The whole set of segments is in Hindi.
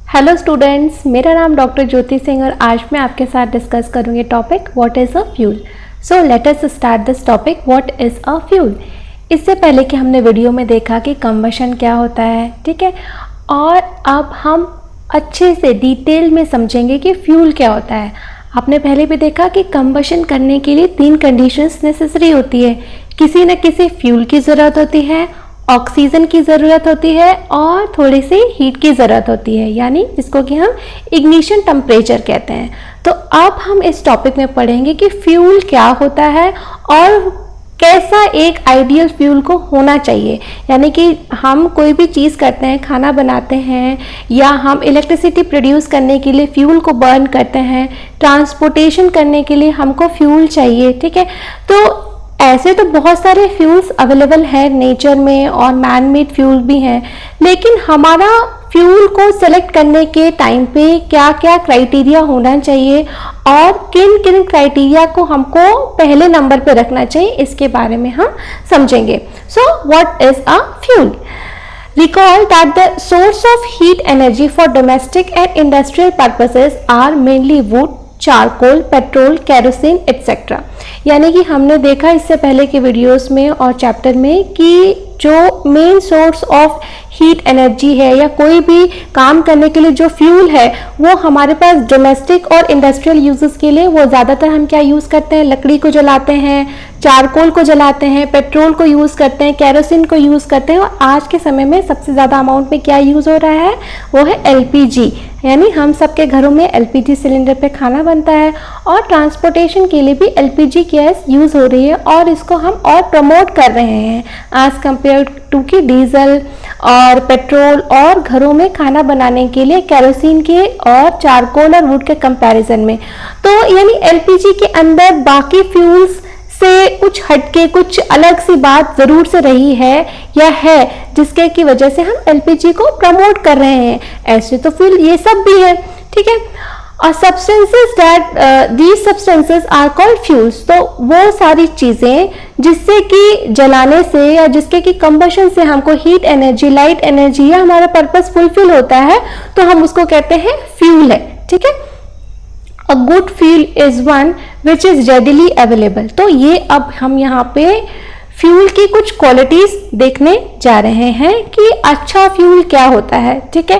हेलो स्टूडेंट्स, मेरा नाम डॉक्टर ज्योति सिंह और आज मैं आपके साथ डिस्कस करूंगी topic what is a fuel. So let us start this topic what is a fuel. इससे पहले कि हमने वीडियो में देखा कि कंबशन क्या होता है, ठीक है, और अब हम अच्छे से डिटेल में समझेंगे कि फ्यूल क्या होता है। आपने पहले भी देखा कि कंबशन करने के लिए 3 कंडीशंस नेसेसरी होती है। किसी न किसी फ्यूल की ज़रूरत होती है, ऑक्सीजन की ज़रूरत होती है और थोड़ी सी हीट की ज़रूरत होती है, यानी जिसको कि हम इग्निशन टेम्परेचर कहते हैं। तो अब हम इस टॉपिक में पढ़ेंगे कि फ्यूल क्या होता है और कैसा एक आइडियल फ्यूल को होना चाहिए। यानी कि हम कोई भी चीज़ करते हैं, खाना बनाते हैं या हम इलेक्ट्रिसिटी प्रोड्यूस करने के लिए फ्यूल को बर्न करते हैं, ट्रांसपोर्टेशन करने के लिए हमको फ्यूल चाहिए, ठीक है। तो ऐसे तो बहुत सारे फ्यूल्स अवेलेबल हैं नेचर में और मैन मेड फ्यूल भी हैं, लेकिन हमारा फ्यूल को सेलेक्ट करने के टाइम पे क्या क्या क्राइटेरिया होना चाहिए और किन किन क्राइटेरिया को हमको पहले नंबर पे रखना चाहिए, इसके बारे में हम समझेंगे। So what is a fuel? Recall that the source of heat energy for domestic and industrial purposes are mainly wood, charcoal, petrol, kerosene etcetera. यानी कि हमने देखा इससे पहले के वीडियोस में और चैप्टर में कि जो main source of heat energy है या कोई भी काम करने के लिए जो फ्यूल है वो हमारे पास डोमेस्टिक और इंडस्ट्रियल यूजेस के लिए वो ज़्यादातर हम क्या यूज़ करते हैं, लकड़ी को जलाते हैं, चारकोल को जलाते हैं, पेट्रोल को यूज़ करते हैं, केरोसिन को यूज़ करते हैं। और आज के समय में सबसे ज़्यादा अमाउंट में क्या यूज़ हो रहा है वो है एलपीजी, यानी हम सबके घरों में एलपीजी सिलेंडर पे खाना बनता है और ट्रांसपोर्टेशन के लिए भी एलपीजी गैस यूज़ हो रही है और इसको हम और प्रमोट कर रहे हैं एज कम्पेयर टू कि डीजल और पेट्रोल और घरों में खाना बनाने के लिए केरोसिन के और चारकोल और वुड के कंपैरिजन में। तो यानी एलपीजी के अंदर बाकी फ्यूल्स से कुछ हटके कुछ अलग सी बात जरूर से रही है या है जिसके की वजह से हम एलपीजी को प्रमोट कर रहे हैं। ऐसे तो फ्यूल ये सब भी है, ठीक है। और substances that these substances are called fuels, तो वो सारी चीज़ें जिससे कि जलाने से या जिसके कि कंबशन से हमको हीट एनर्जी, लाइट एनर्जी या हमारा पर्पस फुलफिल होता है तो हम उसको कहते हैं फ्यूल है, ठीक है। A good fuel is one which is readily available. तो ये अब हम यहाँ पे फ्यूल की कुछ क्वालिटीज देखने जा रहे हैं कि अच्छा फ्यूल क्या होता है, ठीक है।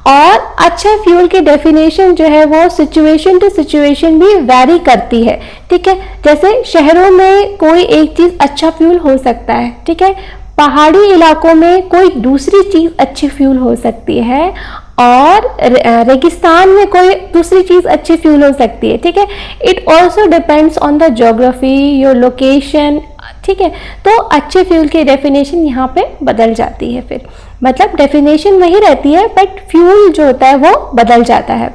और अच्छा फ्यूल की डेफिनेशन जो है वो सिचुएशन टू सिचुएशन भी वैरी करती है, ठीक है। जैसे शहरों में कोई एक चीज अच्छा फ्यूल हो सकता है, ठीक है, पहाड़ी इलाकों में कोई दूसरी चीज अच्छी फ्यूल हो सकती है और रेगिस्तान में कोई दूसरी चीज अच्छी फ्यूल हो सकती है, ठीक है। It also depends on the geography, your location, ठीक है। तो अच्छे फ्यूल की डेफिनेशन यहाँ पे बदल जाती है, फिर मतलब डेफिनेशन वही रहती है बट फ्यूल जो होता है वो बदल जाता है।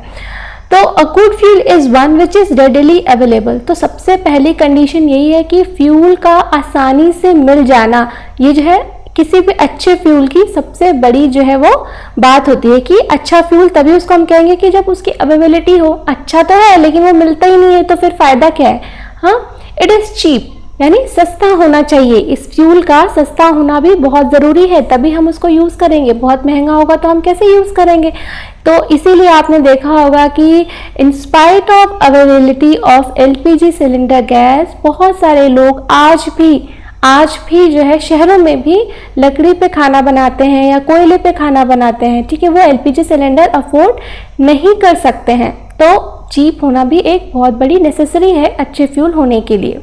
तो a good fuel is one which is readily available. तो सबसे पहली कंडीशन यही है कि फ्यूल का आसानी से मिल जाना, ये जो है किसी भी अच्छे फ्यूल की सबसे बड़ी जो है वो बात होती है कि अच्छा फ्यूल तभी उसको हम कहेंगे कि जब उसकी अवेलेबिलिटी हो। अच्छा तो है लेकिन वो मिलता ही नहीं है तो फिर फायदा क्या है। हाँ, इट इज चीप, यानी सस्ता होना चाहिए। इस फ्यूल का सस्ता होना भी बहुत ज़रूरी है, तभी हम उसको यूज़ करेंगे। बहुत महंगा होगा तो हम कैसे यूज़ करेंगे। तो इसीलिए आपने देखा होगा कि in spite of availability of LPG cylinder gas, बहुत सारे लोग आज भी जो है शहरों में भी लकड़ी पे खाना बनाते हैं या कोयले पे खाना बनाते हैं, ठीक है। वो एलपीजी सिलेंडर अफोर्ड नहीं कर सकते हैं, तो चीप होना भी एक बहुत बड़ी नेसेसरी है अच्छे फ्यूल होने के लिए।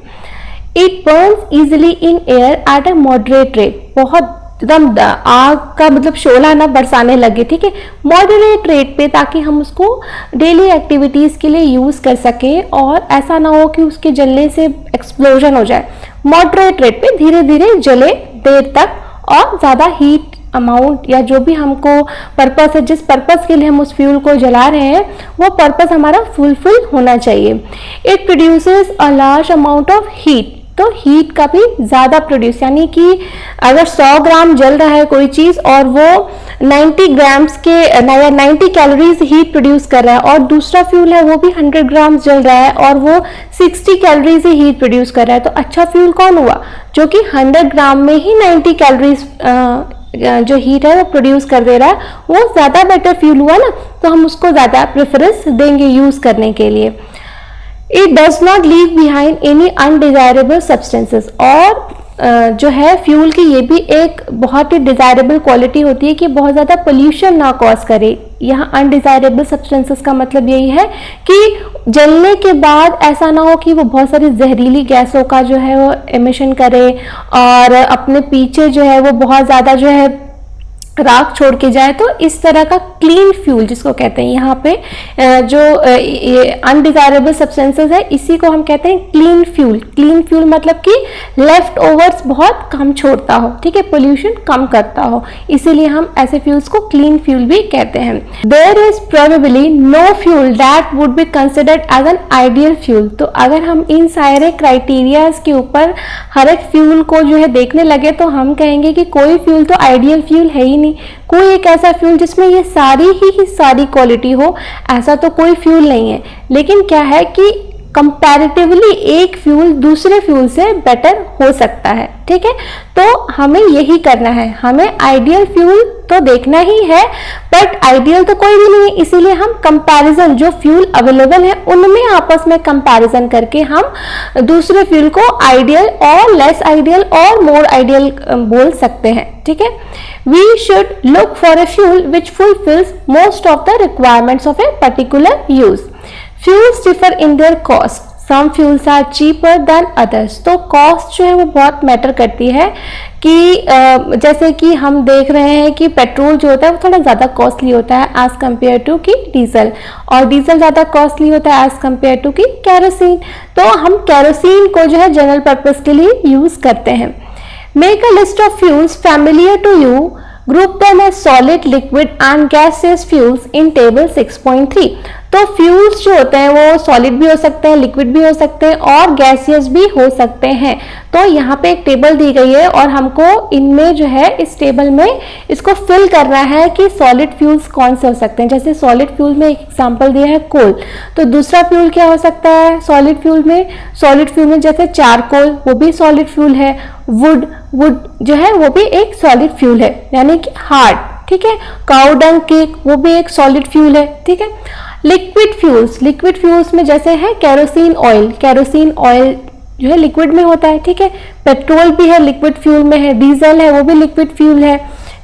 It Burns easily in air at a moderate rate, बहुत एकदम आग का मतलब शोला ना बरसाने लगे, ठीक है, मॉडरेट रेट पे, ताकि हम उसको डेली एक्टिविटीज़ के लिए यूज़ कर सकें और ऐसा ना हो कि उसके जलने से एक्सप्लोजन हो जाए। मॉडरेट रेट पे धीरे धीरे जले देर तक और ज़्यादा हीट अमाउंट या जो भी हमको पर्पस है, जिस पर्पस के लिए हम उस फ्यूल को जला रहे हैं वो पर्पस हमारा फुलफिल होना चाहिए। It produces a large amount of heat, तो हीट का भी ज़्यादा प्रोड्यूस, यानी कि अगर 100 ग्राम जल रहा है कोई चीज़ और वो 90 ग्राम्स के या 90 कैलोरीज हीट प्रोड्यूस कर रहा है और दूसरा फ्यूल है वो भी 100 ग्राम जल रहा है और वो 60 कैलोरीज ही हीट प्रोड्यूस कर रहा है, तो अच्छा फ्यूल कौन हुआ? जो कि 100 ग्राम में ही 90 कैलोरीज जो हीट है वो प्रोड्यूस कर दे रहा है, वो ज़्यादा बेटर फ्यूल हुआ ना, तो हम उसको ज़्यादा प्रेफरेंस देंगे यूज़ करने के लिए। It does not leave behind any undesirable substances, और जो है फ्यूल की ये भी एक बहुत ही डिज़ायरेबल क्वालिटी होती है कि बहुत ज़्यादा पोल्यूशन ना कॉज करे। यहाँ अनडिज़ायरेबल सब्सटेंसेस का मतलब यही है कि जलने के बाद ऐसा ना हो कि वो बहुत सारी जहरीली गैसों का जो है वो एमिशन करे और अपने पीछे जो है वो बहुत ज़्यादा जो है राख छोड़ के जाए। तो इस तरह का क्लीन फ्यूल जिसको कहते हैं, यहाँ पे जो अनडिजायरेबल सब्सटेंसेस है इसी को हम कहते हैं क्लीन फ्यूल। क्लीन फ्यूल मतलब कि लेफ्ट ओवर्स बहुत कम छोड़ता हो, ठीक है, पोल्यूशन कम करता हो, इसीलिए हम ऐसे फ्यूल्स को क्लीन फ्यूल भी कहते हैं। There is probably no fuel that would be considered as an ideal fuel. तो अगर हम इन सारे क्राइटेरियाज के ऊपर हर एक फ्यूल को जो है देखने लगे तो हम कहेंगे कि कोई फ्यूल तो आइडियल फ्यूल है ही नहीं। कोई एक ऐसा फ्यूल जिसमें ये सारी क्वालिटी हो, ऐसा तो कोई फ्यूल नहीं है। लेकिन क्या है कि कंपैरेटिवली एक फ्यूल दूसरे फ्यूल से बेटर हो सकता है, ठीक है। तो हमें यही करना है, हमें आइडियल फ्यूल तो देखना ही है, बट आइडियल तो कोई भी नहीं है, इसीलिए हम कंपैरिजन जो फ्यूल अवेलेबल है उनमें आपस में कंपैरिजन करके हम दूसरे फ्यूल को आइडियल और लेस आइडियल और मोर आइडियल बोल सकते हैं, ठीक है। We should look for a fuel which fulfills most of the requirements of a particular use. Fuels differ in their cost. Some fuels are cheaper than others. तो cost जो है वो बहुत मैटर करती है कि जैसे कि हम देख रहे हैं कि पेट्रोल जो होता है वो थोड़ा ज़्यादा कॉस्टली होता है एज़ कम्पेयर टू कि डीजल, और डीजल ज़्यादा कॉस्टली होता है एज़ कम्पेयर टू कि कैरोसिन। तो हम कैरोसिन को जो है जनरल पर्पज़ के लिए यूज़ करते हैं। Make a list of fuels familiar to you. Group them as solid, liquid and gaseous fuels in table 6.3. तो फ्यूल्स जो होते हैं वो सॉलिड भी हो सकते हैं, लिक्विड भी हो सकते हैं और गैसियस भी हो सकते हैं। तो यहाँ पे एक टेबल दी गई है और हमको इनमें जो है इस टेबल में इसको फिल करना है कि सॉलिड फ्यूल्स कौन से हो सकते हैं। जैसे सॉलिड फ्यूल में एक एग्जांपल दिया है कोल, तो दूसरा फ्यूल क्या हो सकता है सॉलिड फ्यूल में? सॉलिड फ्यूल में जैसे चारकोल, वो भी सॉलिड फ्यूल है। वुड जो है वो भी एक सॉलिड फ्यूल है, यानी कि हार्ड, ठीक है। काऊ डंग केक, वो भी एक सॉलिड फ्यूल है, ठीक है। लिक्विड फ्यूल्स में जैसे है कैरोसिन ऑयल जो है लिक्विड में होता है, ठीक है। पेट्रोल भी है लिक्विड फ्यूल में है, डीजल है वो भी लिक्विड फ्यूल है,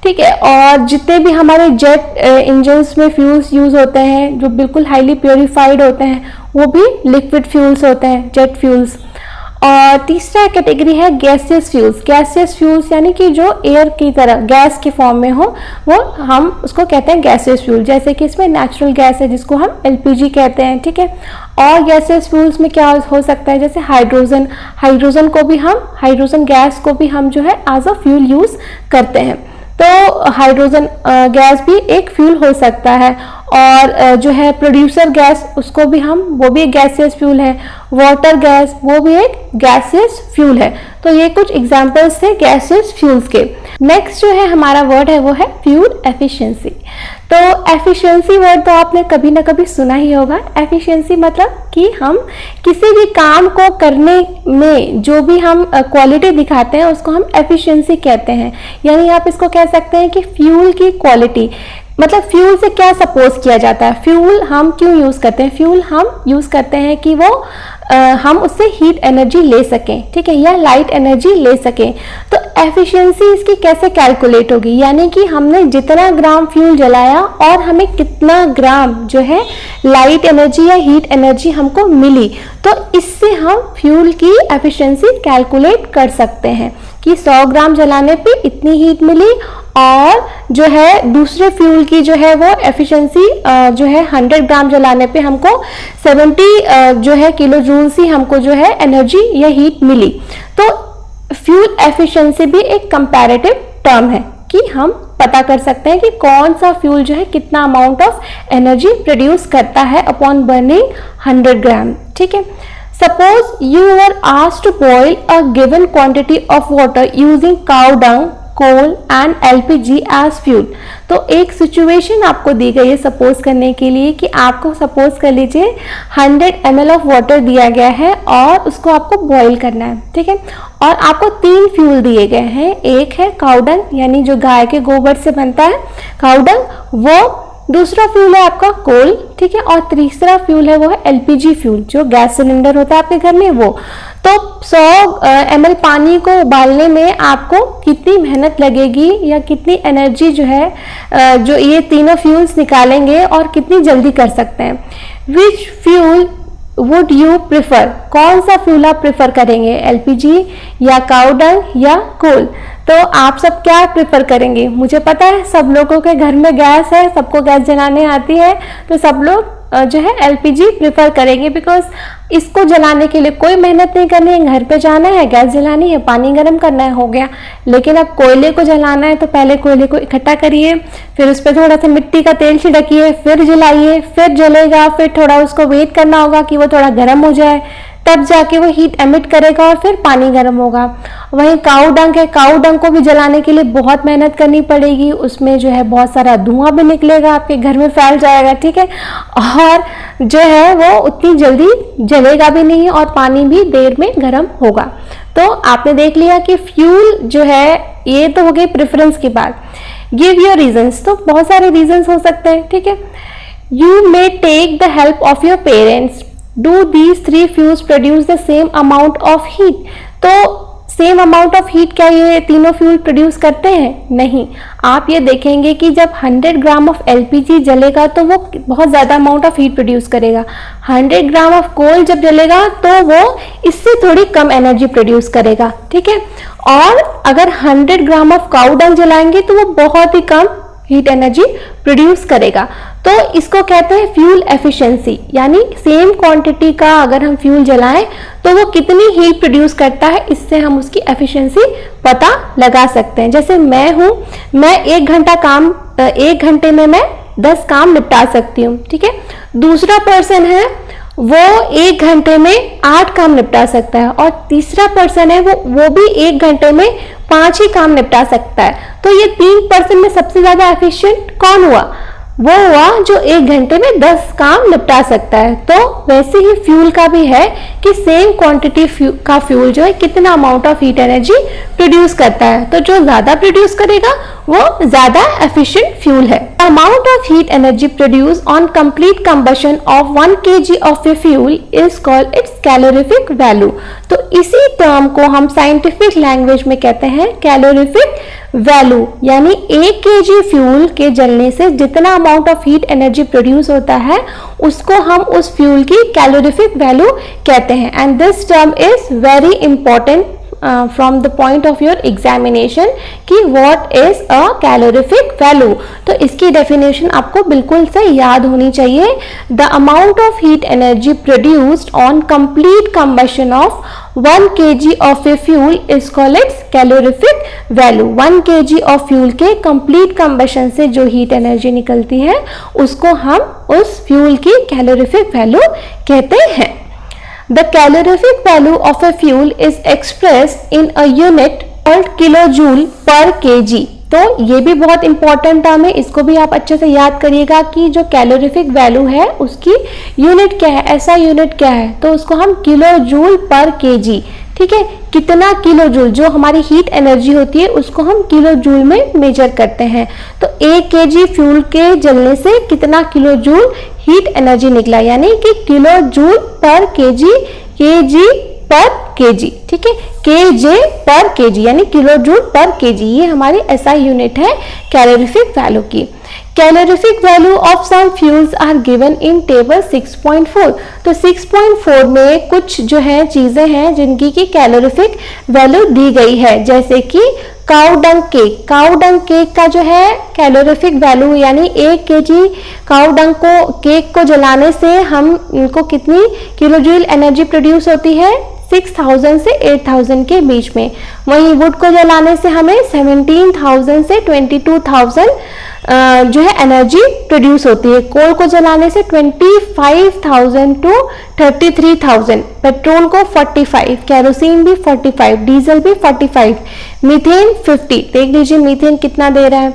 ठीक है। और जितने भी हमारे जेट इंजन्स में फ्यूल्स यूज होते हैं जो बिल्कुल हाईली प्योरीफाइड होते हैं वो भी लिक्विड फ्यूल्स होते हैं, जेट फ्यूल्स। और तीसरा कैटेगरी है गैसियस फ्यूल्स यानी कि जो एयर की तरह गैस के फॉर्म में हो, वो हम उसको कहते हैं गैसियस फ्यूल। जैसे कि इसमें नेचुरल गैस है जिसको हम एलपीजी कहते हैं, ठीक है। और गैसियस फ्यूल्स में क्या हो सकता है, जैसे हाइड्रोजन गैस को भी हम जो है एज अ फ्यूल यूज करते हैं। तो हाइड्रोजन गैस भी एक फ्यूल हो सकता है। और जो है प्रोड्यूसर गैस, उसको भी वो भी एक गैसियस फ्यूल है। वाटर गैस, वो भी एक गैसियस फ्यूल है। तो ये कुछ एग्जांपल्स थे गैसियस फ्यूल्स के। नेक्स्ट जो है हमारा वर्ड है वो है फ्यूल एफिशिएंसी। तो एफिशिएंसी वर्ड तो आपने कभी ना कभी सुना ही होगा। एफिशिएंसी मतलब कि हम किसी भी काम को करने में जो भी हम क्वालिटी दिखाते हैं उसको हम एफिशिएंसी कहते हैं। यानी आप इसको कह सकते हैं कि फ्यूल की क्वालिटी, मतलब फ्यूल से क्या सपोज किया जाता है। फ्यूल हम क्यों यूज करते हैं? फ्यूल हम यूज करते हैं कि वो हम उससे हीट एनर्जी ले सकें, ठीक है, या लाइट एनर्जी ले सकें। तो एफिशिएंसी इसकी कैसे कैलकुलेट होगी, यानी कि हमने जितना ग्राम फ्यूल जलाया और हमें कितना ग्राम जो है लाइट एनर्जी या हीट एनर्जी हमको मिली, तो इससे हम फ्यूल की एफिशिएंसी कैलकुलेट कर सकते हैं कि 100 ग्राम जलाने पे इतनी हीट मिली और जो है दूसरे फ्यूल की जो है वो एफिशिएंसी जो है 100 ग्राम जलाने पे हमको 70 जो है किलो जूल्स ही हमको जो है एनर्जी या हीट मिली। तो फ्यूल एफिशिएंसी भी एक कंपैरेटिव टर्म है कि हम पता कर सकते हैं कि कौन सा फ्यूल जो है कितना अमाउंट ऑफ एनर्जी प्रोड्यूस करता है अपॉन बर्निंग 100 ग्राम, ठीक है। Suppose you were asked to boil a given quantity of water using cow dung, coal and LPG as fuel. तो एक सिचुएशन आपको दी गई है सपोज करने के लिए कि आपको सपोज कर लीजिए 100 ml ऑफ वाटर दिया गया है और उसको आपको बॉईल करना है, ठीक है। और आपको 3 फ्यूल दिए गए हैं, एक है काउडंग यानी जो गाय के गोबर से बनता है काउडंग, वो दूसरा फ्यूल है आपका कोल, ठीक है, और तीसरा फ्यूल है वो है एलपीजी फ्यूल, जो गैस सिलेंडर होता है आपके घर में वो। तो 100 ml पानी को उबालने में आपको कितनी मेहनत लगेगी या कितनी एनर्जी जो है जो ये तीनों फ्यूल्स निकालेंगे और कितनी जल्दी कर सकते हैं। विच फ्यूल वुड यू प्रिफर, कौन सा फ्यूल आप प्रिफर करेंगे, एलपीजी या काउडंग या कोल? तो आप सब क्या प्रिफर करेंगे? मुझे पता है सब लोगों के घर में गैस है, सबको गैस जलाने आती है, तो सब लोग जो है एलपीजी प्रिफर करेंगे, बिकॉज इसको जलाने के लिए कोई मेहनत नहीं करनी है, घर पे जाना है, गैस जलानी है, पानी गर्म करना है, हो गया। लेकिन अब कोयले को जलाना है तो पहले कोयले को इकट्ठा करिए, फिर उस पर थोड़ा सा मिट्टी का तेल छिड़किए, फिर जलाइए, फिर जलेगा, फिर थोड़ा उसको वेट करना होगा कि वो थोड़ा गर्म हो जाए, तब जाके वो हीट एमिट करेगा और फिर पानी गर्म होगा। वहीं काउडंग है, काउडंग को भी जलाने के लिए बहुत मेहनत करनी पड़ेगी, उसमें जो है बहुत सारा धुआं भी निकलेगा, आपके घर में फैल जाएगा, ठीक है, और जो है वो उतनी जल्दी जलेगा भी नहीं और पानी भी देर में गर्म होगा। तो आपने देख लिया कि फ्यूल जो है, ये तो हो गई प्रेफरेंस की बात। गिव योर रीजंस, तो बहुत सारे रीजंस हो सकते हैं, ठीक है। You may take the help of your parents, Do these 3 fuels produce the same amount of heat? तो सेम अमाउंट ऑफ हीट क्या ये तीनों फ्यूल प्रोड्यूस करते हैं? नहीं। आप ये देखेंगे कि जब 100 ग्राम ऑफ एलपीजी जलेगा तो वो बहुत ज़्यादा अमाउंट ऑफ हीट प्रोड्यूस करेगा। 100 ग्राम ऑफ कोल जब जलेगा तो वो इससे थोड़ी कम एनर्जी प्रोड्यूस करेगा, ठीक है। और अगर 100 ग्राम ऑफ काउडंग जलाएंगे तो वो बहुत ही कम हीट एनर्जी प्रोड्यूस करेगा। तो इसको कहते हैं फ्यूल एफिशिएंसी, यानी सेम क्वांटिटी का अगर हम फ्यूल जलाएं तो वो कितनी हीट प्रोड्यूस करता है, इससे हम उसकी एफिशिएंसी पता लगा सकते हैं। जैसे मैं हूं, मैं 1 घंटे में मैं 10 काम निपटा सकती हूँ, ठीक है। दूसरा पर्सन है वो 1 घंटे में 8 काम निपटा सकता है, और तीसरा पर्सन है वो भी 1 घंटे में 5 ही काम निपटा सकता है। तो ये 3 पर्सन में सबसे ज्यादा एफिशिएंट कौन हुआ? वो हुआ जो 1 घंटे में 10 काम निपटा सकता है। तो वैसे ही फ्यूल का भी है कि सेम क्वांटिटी का फ्यूल जो है कितना amount of heat energy produce करता है, तो जो ज्यादा प्रोड्यूस करेगा वो ज्यादा एफिशिएंट फ्यूल है। Amount of heat energy produce on complete combustion of 1 kg of a fuel is called its calorific value. तो इसी टर्म को हम साइंटिफिक लैंग्वेज में कहते हैं कैलोरीफिक वैल्यू, यानी 1 kg फ्यूल के जलने से जितना amount of heat energy produce होता है उसको हम उस फ्यूल की कैलोरीफिक वैल्यू कहते हैं। And this term is very important from the point of your examination कि what is a calorific value. तो इसकी डेफिनेशन आपको बिल्कुल से याद होनी चाहिए। The amount of heat energy produced on complete combustion of 1 kg of a fuel is called its calorific value. 1 kg of fuel के कंप्लीट कंबशन से जो हीट एनर्जी निकलती है उसको हम उस फ्यूल की कैलोरीफिक वैल्यू कहते हैं। The calorific value of a fuel is expressed in a unit called kilojoule per kg। तो ये भी बहुत इंपॉर्टेंट टर्म है, इसको भी आप अच्छे से याद करिएगा कि जो कैलोरीफिक वैल्यू है उसकी यूनिट क्या है, ऐसा यूनिट क्या है, तो उसको हम किलो जूल पर केजी, ठीक है, कितना किलो जूल, जो हमारी हीट एनर्जी होती है उसको हम किलो जूल में मेजर करते हैं। तो 1 kg फ्यूल के जलने से कितना किलो जूल हीट एनर्जी निकला, यानी कि किलो जूल पर केजी, केजी पर केजी, ठीक है, केजे पर केजी यानी किलो जूल पर केजी, ये हमारी एसआई यूनिट है कैलोरीफिक वैल्यू की। Calorific value of some fuels are given in table 6.4। तो 6.4 में कुछ जो है चीजें हैं जिनकी की कैलोरीफिक वैल्यू दी गई है, जैसे कि काउडंग केक। काउडंग केक का जो है कैलोरीफिक वैल्यू यानी 1 kg काउडंग को केक को जलाने से हम इनको कितनी किलो जूल एनर्जी प्रोड्यूस होती है, 6000 से 8000 के बीच में। वहीं वुड को जलाने से हमें 17,000 से 22,000 जो है एनर्जी प्रोड्यूस होती है। कोल को जलाने से 25,000 टू 33,000, पेट्रोल को 45, केरोसिन भी 45, डीजल भी 45, मीथेन 50। देख लीजिए मीथेन कितना दे रहा है,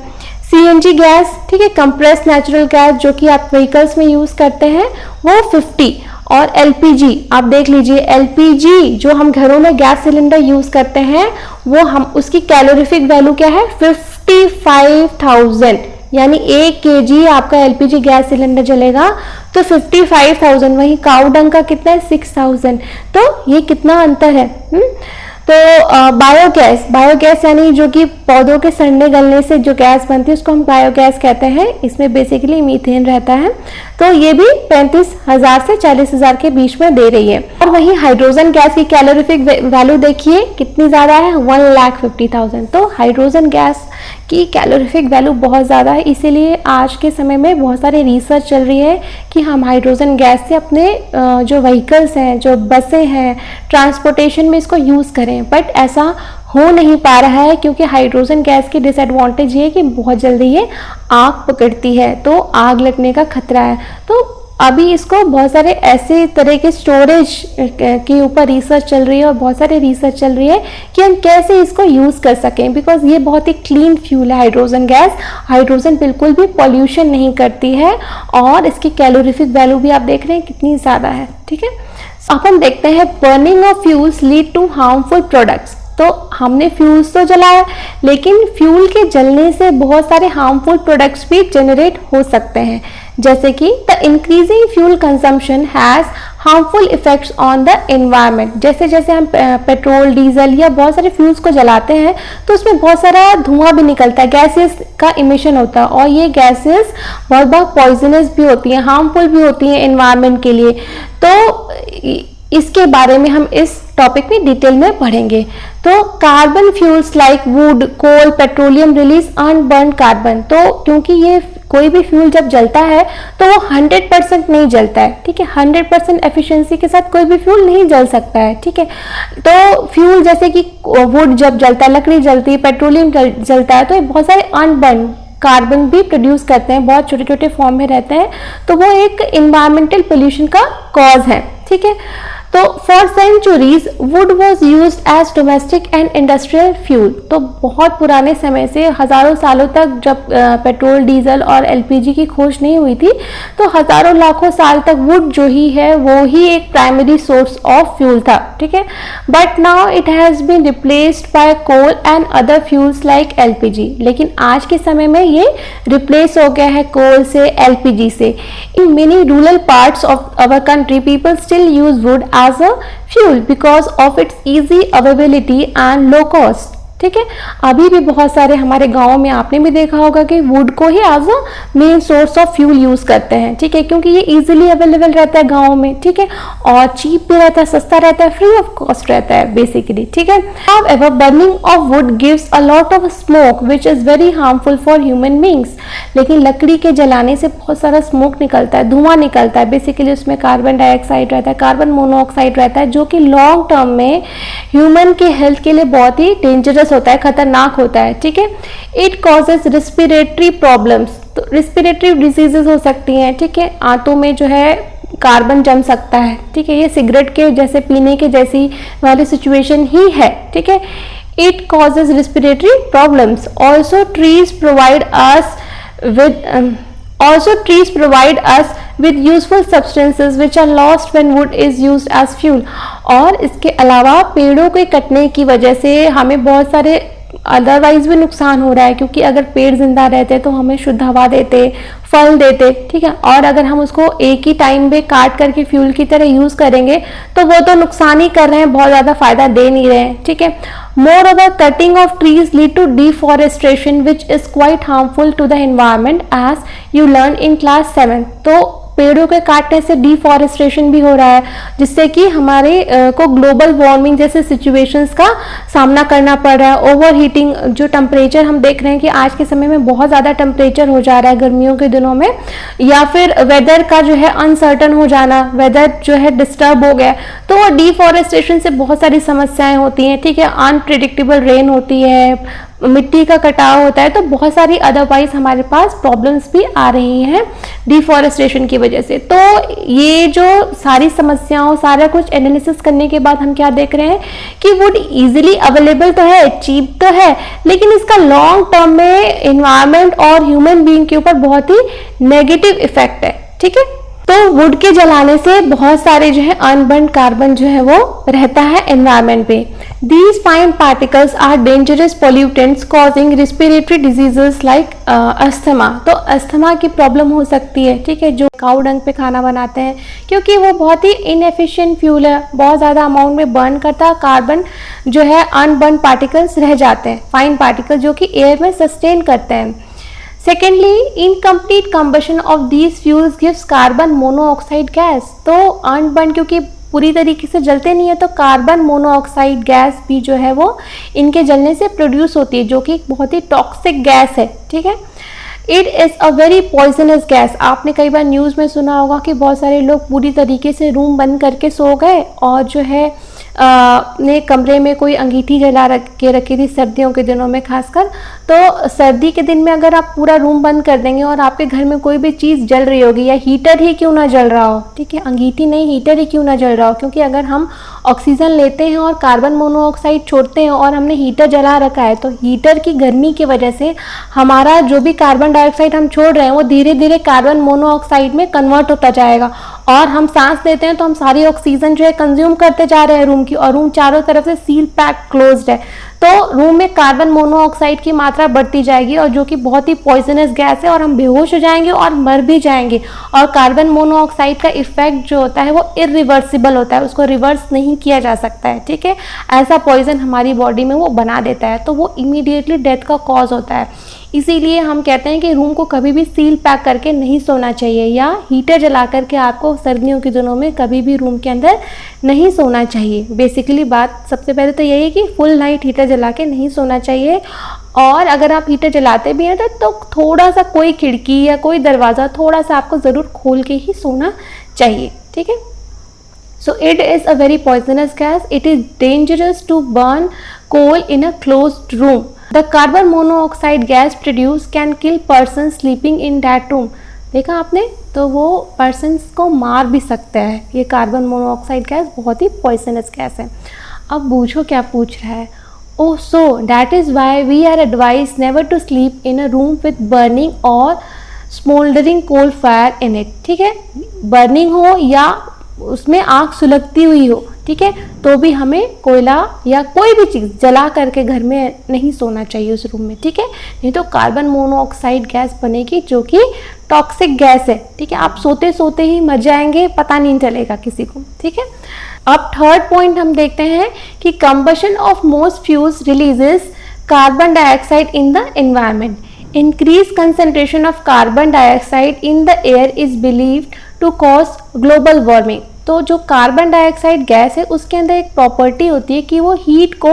CNG गैस, ठीक है, कंप्रेस्ड नेचुरल गैस जो कि आप व्हीकल्स में यूज करते हैं, वो 50। और LPG आप देख लीजिए, LPG जो हम घरों में गैस सिलेंडर यूज करते हैं, वो हम उसकी कैलोरीफिक वैल्यू क्या है 55,000, यानी 1 kg आपका LPG गैस सिलेंडर जलेगा तो 55,000। वही काऊ डंग का कितना है 6,000। तो ये कितना अंतर है। तो बायोगैस यानी जो कि पौधों के सड़ने गलने से जो गैस बनती है उसको हम बायोगैस कहते हैं। इसमें बेसिकली मीथेन रहता है। तो ये भी 35,000 से 40,000 के बीच में दे रही है। और वहीं हाइड्रोजन गैस की कैलोरीफिक वैल्यू देखिए कितनी ज़्यादा है, 1,50,000। तो हाइड्रोजन गैस की कैलोरीफिक वैल्यू बहुत ज़्यादा है। इसीलिए आज के समय में बहुत सारे रिसर्च चल रही है कि हम हाइड्रोजन गैस से अपने जो व्हीकल्स हैं, जो बसें हैं, ट्रांसपोर्टेशन में इसको यूज़ करें। बट ऐसा हो नहीं पा रहा है क्योंकि हाइड्रोजन गैस की डिसएडवांटेज ये है कि बहुत जल्दी ये आग पकड़ती है, तो आग लगने का खतरा है। तो अभी इसको बहुत सारे ऐसे तरह के स्टोरेज के ऊपर रिसर्च चल रही है और बहुत सारे रिसर्च चल रही है कि हम कैसे इसको यूज़ कर सकें, बिकॉज ये बहुत ही क्लीन फ्यूल है हाइड्रोजन गैस। हाइड्रोजन बिल्कुल भी पॉल्यूशन नहीं करती है और इसकी कैलोरीफिक वैल्यू भी आप देख रहे हैं कितनी ज़्यादा है। ठीक है, अब हम देखते हैं burning of fuels lead to harmful products. तो हमने फ्यूल्स तो जलाया, लेकिन फ्यूल के जलने से बहुत सारे हार्मफुल प्रोडक्ट्स भी जनरेट हो सकते हैं, जैसे कि the increasing fuel consumption has harmful effects on the environment. जैसे जैसे हम पेट्रोल, डीजल या बहुत सारे फ्यूल्स को जलाते हैं तो उसमें बहुत सारा धुआं भी निकलता है, गैसेस का इमिशन होता है, और ये गैसेस बहुत बहुत पॉइजनस भी होती हैं, हार्मफुल भी होती हैं एनवायरनमेंट के लिए। तो इसके बारे में हम इस टॉपिक में डिटेल में पढ़ेंगे। तो carbon fuels like wood, coal, petroleum release unburnt carbon. तो क्योंकि ये कोई भी फ्यूल जब जलता है तो वो 100% नहीं जलता है, ठीक है, 100% एफिशिएंसी के साथ कोई भी फ्यूल नहीं जल सकता है। ठीक है, तो फ्यूल जैसे कि वुड जब जलता है, लकड़ी जलती है, पेट्रोलियम जलता है, तो ये बहुत सारे अनबर्न कार्बन भी प्रोड्यूस करते हैं, बहुत छोटे छोटे फॉर्म में रहते हैं। तो वो एक इन्वायरमेंटल पोल्यूशन का कॉज है। ठीक है, तो for centuries wood was use as domestic and industrial fuel. तो बहुत पुराने समय से, हजारों सालों तक, जब पेट्रोल, डीजल और LPG की खोज नहीं हुई थी, तो हजारों लाखों साल तक वुड जो ही है वो ही एक प्राइमरी सोर्स ऑफ फ्यूल था। ठीक है, but now it has been replaced by coal and other fuels like LPG। लेकिन आज के समय में ये रिप्लेस हो गया है कोल से, LPG से। In many rural parts of our country people still use would as a fuel because of its easy availability and low cost। ठीक है, अभी भी बहुत सारे हमारे गाँव में आपने भी देखा होगा कि वुड को ही as a main source of fuel use करते हैं। ठीक है, क्योंकि ये इजीली अवेलेबल रहता है गाँव में। ठीक है, और चीप भी रहता है, सस्ता रहता है, फ्री ऑफ कॉस्ट रहता है बेसिकली। ठीक है, however burning of wood gives a lot of smoke which is very harmful for human beings। लेकिन लकड़ी के जलाने से बहुत सारा स्मोक निकलता है, धुआं निकलता है। बेसिकली उसमें कार्बन डाइऑक्साइड रहता है, कार्बन मोनोऑक्साइड रहता है, जो कि लॉन्ग टर्म में ह्यूमन के हेल्थ के लिए बहुत ही डेंजरस होता है, खतरनाक होता है। ठीक है, इट कॉजेज रिस्पिरेटरी प्रॉब्लम्स। तो रिस्पिरेटरी डिजीजेस हो सकती हैं। ठीक है, आंतों में जो है कार्बन जम सकता है। ठीक है, ये सिगरेट के जैसे पीने के जैसी वाली सिचुएशन ही है। ठीक है, it causes respiratory problems. Also trees provide us with useful substances which are lost when wood is used as fuel। और इसके अलावा पेड़ों के कटने की वजह से हमें बहुत सारे अदरवाइज भी नुकसान हो रहा है, क्योंकि अगर पेड़ जिंदा रहते तो हमें शुद्ध हवा देते, फल देते। ठीक है, और अगर हम उसको एक ही टाइम में काट करके फ्यूल की तरह यूज करेंगे तो वो तो नुकसान ही कर रहे हैं, बहुत ज्यादा फायदा दे नहीं रहे हैं। ठीक है, moreover cutting of trees lead to deforestation which is quite harmful to the environment as you learn in class 7। तो पेड़ों के काटने से डिफॉरेस्टेशन भी हो रहा है, जिससे कि हमारे को ग्लोबल वार्मिंग जैसे सिचुएशंस का सामना करना पड़ रहा है। ओवर हीटिंग, जो टेम्परेचर हम देख रहे हैं कि आज के समय में बहुत ज़्यादा टेम्परेचर हो जा रहा है गर्मियों के दिनों में, या फिर वेदर का जो है अनसर्टन हो जाना, वेदर जो है डिस्टर्ब हो गया, तो डिफॉरेस्टेशन से बहुत सारी समस्याएं होती हैं। ठीक है, अनप्रिडिक्टेबल रेन होती है, मिट्टी का कटाव होता है, तो बहुत सारी अदरवाइज हमारे पास प्रॉब्लम्स भी आ रही हैं डिफॉरेस्टेशन की वजह से। तो ये जो सारी समस्याओं, सारा कुछ एनालिसिस करने के बाद हम क्या देख रहे हैं कि वुड इजीली अवेलेबल तो है, चीप तो है, लेकिन इसका लॉन्ग टर्म में इन्वायरमेंट और ह्यूमन बीइंग के ऊपर बहुत ही नेगेटिव इफेक्ट है। ठीक है, तो वुड के जलाने से बहुत सारे जो है अनबर्न्ड कार्बन जो है वो रहता है एनवायरनमेंट पे। These fine particles are dangerous pollutants causing respiratory diseases like asthma. तो अस्थमा की प्रॉब्लम हो सकती है। ठीक है, जो काऊ डंग पे खाना बनाते हैं, क्योंकि वो बहुत ही इनएफिशिएंट फ्यूल है, बहुत ज़्यादा अमाउंट में बर्न करता है, कार्बन जो है अनबर्न पार्टिकल्स रह जाते हैं, फाइन पार्टिकल्स जो कि एयर में सस्टेन करते हैं। Secondly, incomplete combustion of these fuels gives carbon monoxide gas। तो अनबर्न क्योंकि पूरी तरीके से जलते नहीं है, तो कार्बन मोनोऑक्साइड गैस भी जो है वो इनके जलने से प्रोड्यूस होती है, जो कि एक बहुत ही टॉक्सिक गैस है। ठीक है, it is a very poisonous gas. आपने कई बार न्यूज़ में सुना होगा कि बहुत सारे लोग पूरी तरीके से रूम बंद करके सो गए और जो है अपने कमरे में कोई अंगीठी जला रखी थी सर्दियों के दिनों में खासकर। तो सर्दी के दिन में अगर आप पूरा रूम बंद कर देंगे और आपके घर में कोई भी चीज़ जल रही होगी, या हीटर ही क्यों ना जल रहा हो, ठीक है, अंगीठी नहीं, हीटर ही क्यों ना जल रहा हो, क्योंकि अगर हम ऑक्सीजन लेते हैं और कार्बन मोनोऑक्साइड छोड़ते हैं और हमने हीटर जला रखा है, तो हीटर की गर्मी की वजह से हमारा जो भी कार्बन डाइऑक्साइड हम छोड़ रहे हैं वो धीरे धीरे कार्बन मोनोऑक्साइड में कन्वर्ट होता जाएगा, और हम सांस लेते हैं तो हम सारी ऑक्सीजन जो है कंज्यूम करते जा रहे हैं रूम की, और रूम चारों तरफ से सील पैक क्लोज्ड है, तो रूम में कार्बन मोनोऑक्साइड की मात्रा बढ़ती जाएगी, और जो कि बहुत ही पॉइजनस गैस है, और हम बेहोश हो जाएंगे और मर भी जाएंगे। और कार्बन मोनोऑक्साइड का इफेक्ट जो होता है वो इरिवर्सिबल होता है, उसको रिवर्स नहीं किया जा सकता है। ठीक है, ऐसा पॉइजन हमारी बॉडी में वो बना देता है, तो वो इमीडिएटली डेथ का कॉज होता है। इसीलिए हम कहते हैं कि रूम को कभी भी सील पैक करके नहीं सोना चाहिए, या हीटर जला करके आपको सर्दियों के दिनों में कभी भी रूम के अंदर नहीं सोना चाहिए। बेसिकली बात सबसे पहले तो यही है कि फुल नाइट हीटर जला के नहीं सोना चाहिए, और अगर आप हीटर जलाते भी हैं तो थोड़ा सा कोई खिड़की या कोई दरवाज़ा थोड़ा सा आपको ज़रूर खोल के ही सोना चाहिए। ठीक है, so it is a very poisonous gas. It is dangerous to burn coal in a closed room. The carbon monoxide gas produced can kill persons sleeping in that room. देखा आपने, तो वो पर्सन्स को मार भी सकता है। ये कार्बन मोनोऑक्साइड गैस बहुत ही पॉइजनस गैस है। अब बूझो क्या पूछ रहा है, oh so that is why we are advised never to sleep in a room with burning or smouldering coal fire in it. ठीक है, बर्निंग हो या उसमें आग सुलगती हुई हो, ठीक है, तो भी हमें कोयला या कोई भी चीज़ जला करके घर में नहीं सोना चाहिए उस रूम में। ठीक है, नहीं तो कार्बन मोनोऑक्साइड गैस बनेगी, जो कि टॉक्सिक गैस है। ठीक है, आप सोते सोते ही मर जाएंगे, पता नहीं चलेगा किसी को। ठीक है, अब थर्ड पॉइंट हम देखते हैं कि combustion of most fuels releases carbon dioxide in the environment. Increased concentration of carbon dioxide in the air is believed to cause global warming। तो जो कार्बन डाइऑक्साइड गैस है उसके अंदर एक प्रॉपर्टी होती है कि वो हीट को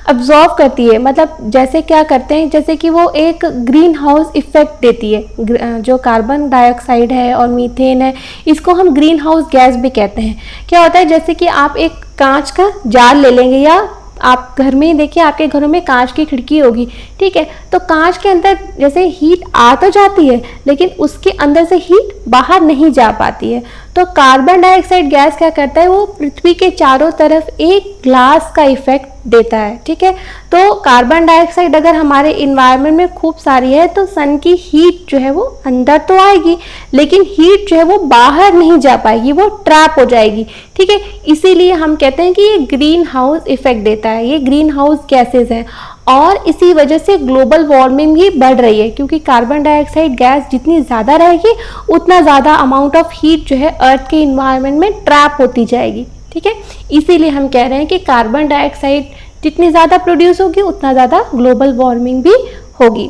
अब्जॉर्ब करती है। मतलब जैसे क्या करते हैं, जैसे कि वो एक ग्रीन हाउस इफेक्ट देती है। जो कार्बन डाइऑक्साइड है और मीथेन है, इसको हम ग्रीन हाउस गैस भी कहते हैं। क्या होता है, जैसे कि आप एक कांच का जार ले लेंगे, या आप घर में ही देखिए, आपके घरों में कांच की खिड़की होगी, ठीक है, तो कांच के अंदर जैसे हीट आ तो जाती है, लेकिन उसके अंदर से हीट बाहर नहीं जा पाती है। तो कार्बन डाइऑक्साइड गैस क्या करता है, वो पृथ्वी के चारों तरफ एक ग्लास का इफेक्ट देता है। ठीक है, तो कार्बन डाइऑक्साइड अगर हमारे इन्वायरमेंट में खूब सारी है, तो सन की हीट जो है वो अंदर तो आएगी, लेकिन हीट जो है वो बाहर नहीं जा पाएगी, वो ट्रैप हो जाएगी। ठीक है, इसीलिए हम कहते हैं कि ये ग्रीन हाउस इफेक्ट देता है, ये ग्रीन हाउस गैसेज हैं, और इसी वजह से ग्लोबल वार्मिंग भी बढ़ रही है, क्योंकि कार्बन डाइऑक्साइड गैस जितनी ज़्यादा रहेगी उतना ज़्यादा अमाउंट ऑफ हीट जो है अर्थ के इन्वायरमेंट में ट्रैप होती जाएगी। ठीक है, इसीलिए हम कह रहे हैं कि कार्बन डाइऑक्साइड जितनी ज़्यादा प्रोड्यूस होगी उतना ज़्यादा ग्लोबल वार्मिंग भी होगी।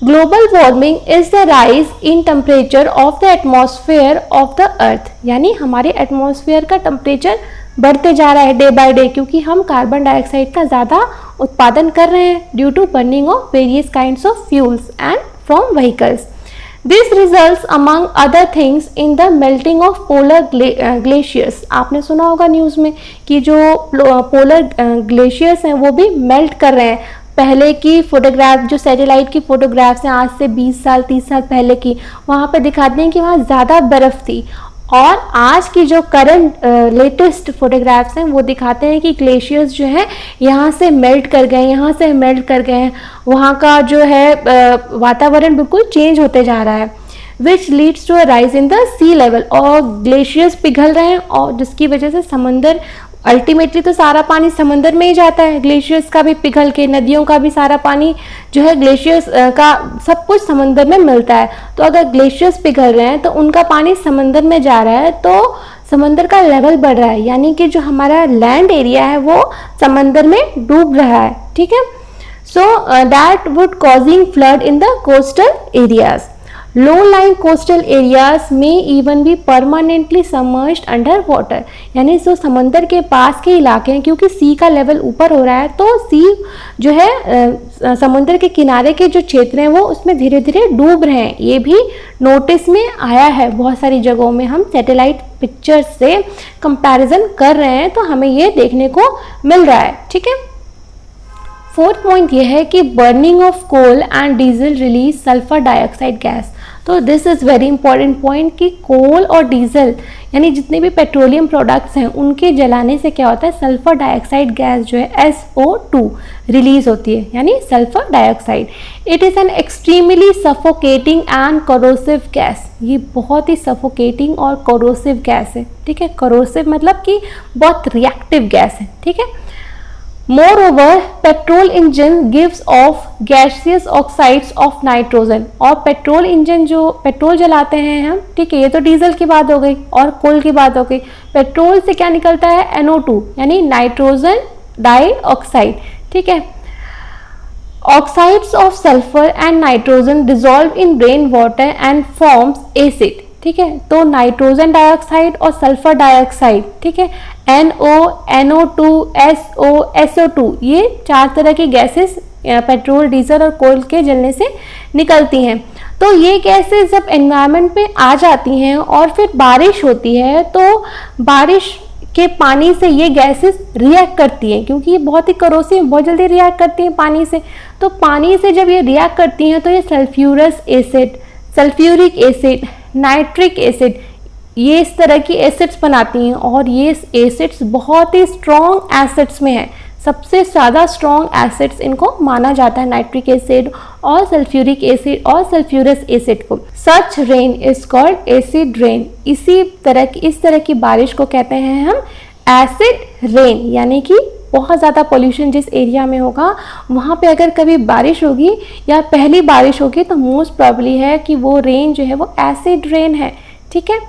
Global warming is the rise in temperature of the atmosphere of the earth. यानी हमारे एटमॉस्फेयर का टेम्परेचर बढ़ते जा रहा है डे बाय डे, क्योंकि हम कार्बन डाइऑक्साइड का ज़्यादा उत्पादन कर रहे हैं due to burning of various kinds of fuels and from vehicles. This results among other things in the melting of polar glaciers. आपने सुना होगा न्यूज़ में कि जो पोलर ग्लेशियर्स हैं वो भी मेल्ट कर रहे हैं। पहले की फोटोग्राफ, जो सैटेलाइट की फोटोग्राफ्स हैं आज से 20 साल 30 साल पहले की, वहाँ पर दिखाते हैं कि वहाँ ज़्यादा बर्फ़ थी। और आज की जो करंट लेटेस्ट फोटोग्राफ्स हैं वो दिखाते हैं कि ग्लेशियर्स जो है यहाँ से मेल्ट कर गए, यहाँ से मेल्ट कर गए हैं, वहाँ का जो है वातावरण बिल्कुल चेंज होते जा रहा है, which leads to a rise in the sea level. और ग्लेशियर्स पिघल रहे हैं और जिसकी वजह से समंदर, अल्टीमेटली तो सारा पानी समंदर में ही जाता है, ग्लेशियर्स का भी पिघल के, नदियों का भी सारा पानी जो है ग्लेशियर्स का सब कुछ समंदर में मिलता है। तो अगर ग्लेशियर्स पिघल रहे हैं तो उनका पानी समंदर में जा रहा है, तो समंदर का लेवल बढ़ रहा है, यानी कि जो हमारा लैंड एरिया है वो समंदर में डूब रहा है। ठीक है, so that would causing flood in the coastal areas. low-lying coastal areas may even be permanently submerged under water, यानी जो समंदर के पास के इलाके हैं, क्योंकि सी का लेवल ऊपर हो रहा है तो सी जो है समुद्र के किनारे के जो क्षेत्र हैं वो उसमें धीरे धीरे डूब रहे हैं। ये भी नोटिस में आया है बहुत सारी जगहों में, हम सैटेलाइट पिक्चर्स से कंपैरिजन कर रहे हैं तो हमें ये देखने को मिल रहा है। ठीक है, फोर्थ पॉइंट ये है कि burning of coal and diesel release sulphur dioxide gas. तो this is very important point कि कोल और डीजल यानी जितने भी पेट्रोलियम प्रोडक्ट्स हैं उनके जलाने से क्या होता है, सल्फर डाइऑक्साइड गैस जो है SO2 रिलीज होती है, यानी sulphur dioxide. It is an extremely suffocating and corrosive gas. ये बहुत ही सफोकेटिंग और कोरोसिव गैस है। ठीक है, कोरोसिव मतलब कि बहुत रिएक्टिव गैस है। ठीक है, Moreover, petrol engine gives off gaseous oxides of nitrogen। और पेट्रोल इंजन जो पेट्रोल जलाते हैं हम, ठीक है, ये तो डीजल की बात हो गई और कोल की बात हो गई। पेट्रोल से क्या निकलता है, NO2 यानी नाइट्रोजन डाइऑक्साइड। ठीक है, oxides of sulphur and nitrogen dissolve in rain water and forms acid. ठीक है, तो नाइट्रोजन डाइऑक्साइड और सल्फर डाइऑक्साइड, ठीक है, NO, NO2, SO, SO2, ये 4 तरह की गैसेस पेट्रोल, डीजल और कोल के जलने से निकलती हैं। तो ये गैसेस जब एनवायरनमेंट में आ जाती हैं और फिर बारिश होती है तो बारिश के पानी से ये गैसेस रिएक्ट करती हैं, क्योंकि ये बहुत ही करोसिव, बहुत जल्दी रिएक्ट करती हैं पानी से। तो पानी से जब ये रिएक्ट करती हैं तो ये sulphurous acid, sulphuric acid, nitric acid, ये इस तरह की एसिड्स बनाती हैं और ये एसिड्स बहुत ही स्ट्रॉन्ग एसिड्स में है। सबसे ज़्यादा स्ट्रॉन्ग एसिड्स इनको माना जाता है, नाइट्रिक एसिड और सल्फ्यूरिक एसिड और सल्फ्यूरस एसिड को। Such rain is called acid rain. इस तरह की बारिश को कहते हैं हम एसिड रेन, यानी कि बहुत ज़्यादा पोल्यूशन जिस एरिया में होगा वहाँ पे अगर कभी बारिश होगी या पहली बारिश होगी तो मोस्ट प्रॉब्ली है कि वो रेन जो है वो एसिड रेन है। ठीक है,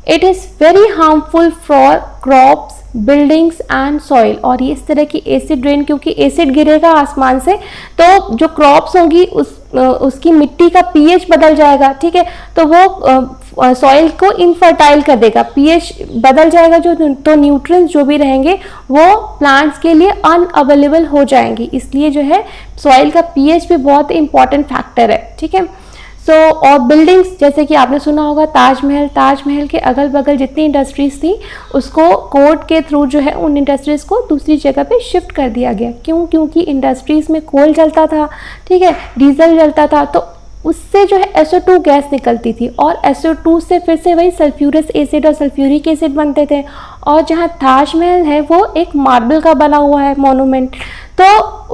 it is very harmful for crops, buildings and soil. और ये इस तरह की एसिड रेन, क्योंकि एसिड गिरेगा आसमान से तो जो क्रॉप्स होंगी उसकी मिट्टी का pH बदल जाएगा। ठीक है, तो वो सॉइल को इनफर्टाइल कर देगा, pH बदल जाएगा, तो न्यूट्रिएंट्स जो भी रहेंगे वो प्लांट्स के लिए अनअवेलेबल हो जाएंगी। इसलिए जो है सॉइल का pH भी बहुत इंपॉर्टेंट फैक्टर है। ठीक है, और बिल्डिंग्स, जैसे कि आपने सुना होगा ताजमहल के अगल बगल जितनी इंडस्ट्रीज थी उसको कोर्ट के थ्रू जो है उन इंडस्ट्रीज़ को दूसरी जगह पे शिफ्ट कर दिया गया। क्यों? क्योंकि इंडस्ट्रीज़ में कोल जलता था, ठीक है, डीजल जलता था, तो उससे जो है SO2 गैस निकलती थी और SO2 से फिर से वही सल्फ्यूरस एसिड और सल्फ्यूरिक एसिड बनते थे। और जहाँ ताजमहल है वो एक मार्बल का बना हुआ है मोनूमेंट, तो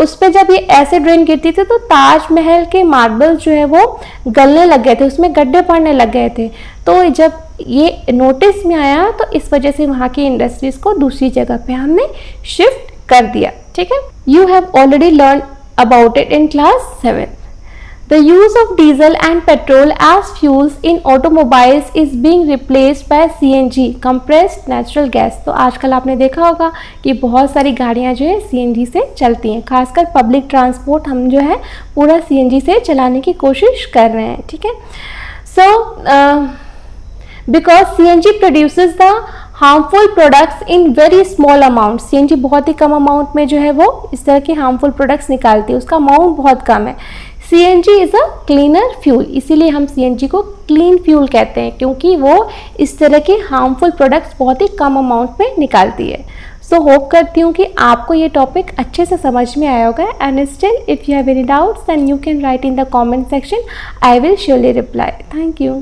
उस पर जब ये एसिड रेन गिरती थी तो ताजमहल के मार्बल जो है वो गलने लग गए थे, उसमें गड्ढे पड़ने लग गए थे। तो जब ये नोटिस में आया तो इस वजह से वहाँ की इंडस्ट्रीज को दूसरी जगह पे हमने शिफ्ट कर दिया। ठीक है, you have already learn about it in class 7. The use of diesel and petrol as fuels in automobiles is being replaced by CNG, compressed natural gas. तो आजकल आपने देखा होगा कि बहुत सारी गाड़ियाँ जो है CNG से चलती हैं, खासकर पब्लिक ट्रांसपोर्ट हम जो है पूरा CNG से चलाने की कोशिश कर रहे हैं। ठीक है, so because CNG produces the harmful products in very small amounts, CNG बहुत ही कम अमाउंट में जो है वो इस तरह की harmful products निकालती है, उसका अमाउंट बहुत कम है। CNG is a cleaner fuel, इसीलिए हम CNG को क्लीन फ्यूल कहते हैं, क्योंकि वो इस तरह के हार्मफुल प्रोडक्ट्स बहुत ही कम अमाउंट में निकालती है। सो होप करती हूँ कि आपको ये टॉपिक अच्छे से समझ में आया होगा and still if you have any doubts then you can write in the comment section, I will surely reply. Thank you.